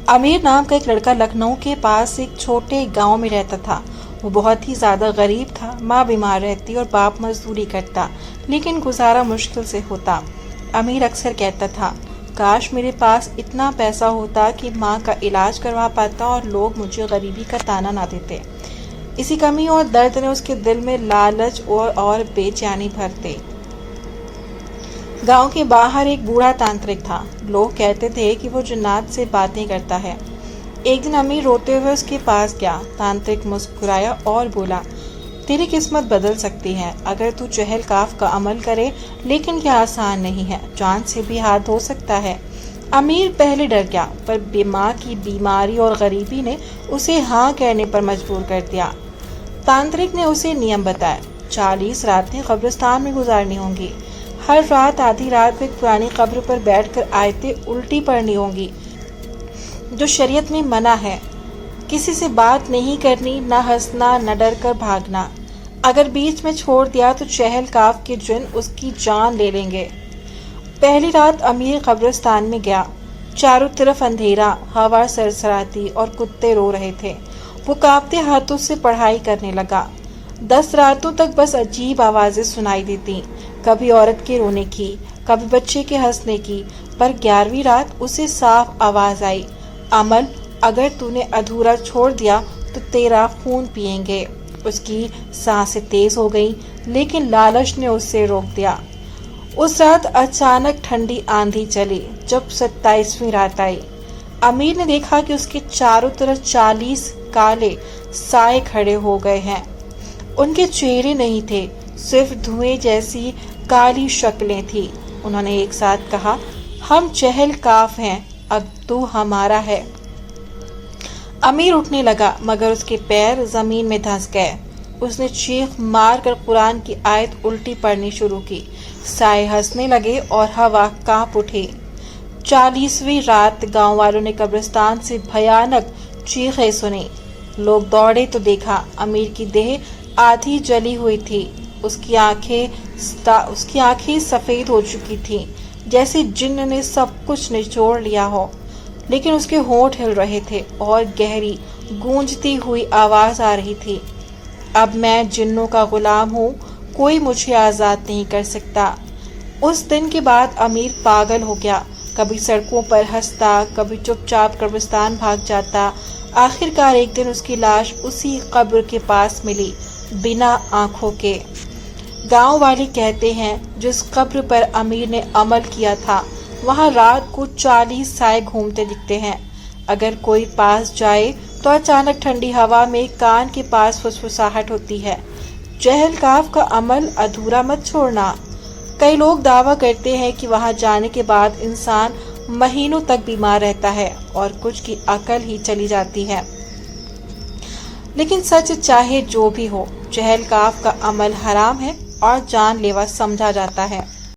अमीर नाम का एक लड़का लखनऊ के पास एक छोटे गांव में रहता था। वो बहुत ही ज़्यादा गरीब था। माँ बीमार रहती और बाप मजदूरी करता, लेकिन गुजारा मुश्किल से होता। अमीर अक्सर कहता था, काश मेरे पास इतना पैसा होता कि माँ का इलाज करवा पाता और लोग मुझे गरीबी का ताना ना देते। इसी कमी और दर्द ने उसके दिल में लालच और बेचैनी भर दी। गांव के बाहर एक बूढ़ा तांत्रिक था। लोग कहते थे कि वो जिन्नात से बातें करता है। एक दिन अमीर रोते हुए उसके पास गया। तांत्रिक मुस्कुराया और बोला, तेरी किस्मत बदल सकती है अगर तू चहल काफ का अमल करे, लेकिन यह आसान नहीं है, जान से भी हाथ धो सकता है। अमीर पहले डर गया, पर माँ की बीमारी और गरीबी ने उसे हाँ कहने पर मजबूर कर दिया। तांत्रिक ने उसे नियम बताया। 40 रातें कब्रिस्तान में गुजारनी होंगी। हर रात आधी रात को एक पुरानी कब्र पर बैठकर आयतें उल्टी पढ़नी होंगी, जो शरीयत में मना है। किसी से बात नहीं करनी, न हंसना, न डर कर भागना। अगर बीच में छोड़ दिया तो चहल काफ के जिन उसकी जान ले लेंगे। पहली रात अमीर कब्रिस्तान में गया। चारों तरफ अंधेरा, हवा सरसराती और कुत्ते रो रहे थे। वो कांपते हाथों से पढ़ाई करने लगा। 10 रातों तक बस अजीब आवाजें सुनाई देती, कभी औरत के रोने की, कभी बच्चे के हंसने की। पर 11वीं रात उसे साफ आवाज आई, अमल, अगर तूने अधूरा छोड़ दिया तो तेरा खून पिएंगे। उसकी सांसें तेज हो गईं, लेकिन लालच ने उसे रोक दिया। उस रात अचानक ठंडी आंधी चली। जब 27वीं रात आई, अमीर ने देखा कि उसके चारों तरफ 40 काले साए खड़े हो गए हैं। उनके चेहरे नहीं थे, सिर्फ धुएं जैसी काली शक्लें थी। उन्होंने एक साथ कहा, हम चहल काफ हैं, अब तू हमारा है। अमीर उठने लगा, मगर उसके पैर जमीन में धंस गए। उसने चीख मार कर कुरान की आयत उल्टी पढ़नी शुरू की। साए हंसने लगे और हवा कांप उठी। 40वीं रात गांव वालों ने कब्रिस्तान से भयानक चीखें सुनी। लोग दौड़े तो देखा, अमीर की देह आधी जली हुई थी। उसकी आंखें सफेद हो चुकी थीं, जैसे जिन्न ने सब कुछ निचोड़ लिया हो। लेकिन उसके होंठ हिल रहे थे और गहरी गूंजती हुई आवाज आ रही थी, अब मैं जिन्नों का गुलाम हूँ, कोई मुझे आजाद नहीं कर सकता। उस दिन के बाद अमीर पागल हो गया। कभी सड़कों पर हंसता, कभी चुपचाप कब्रिस्तान भाग जाता। आखिरकार एक दिन उसकी लाश उसी कब्र के पास मिली, बिना आंखों के। गांव वाले कहते हैं, जिस कब्र पर अमीर ने अमल किया था, वहां रात को 40 साए घूमते दिखते हैं। अगर कोई पास जाए तो अचानक ठंडी हवा में कान के पास फुसफुसाहट होती है, चहल काफ का अमल अधूरा मत छोड़ना। कई लोग दावा करते हैं कि वहां जाने के बाद इंसान महीनों तक बीमार रहता है और कुछ की अकल ही चली जाती है। लेकिन सच चाहे जो भी हो, चहल काफ का अमल हराम है और जानलेवा समझा जाता है।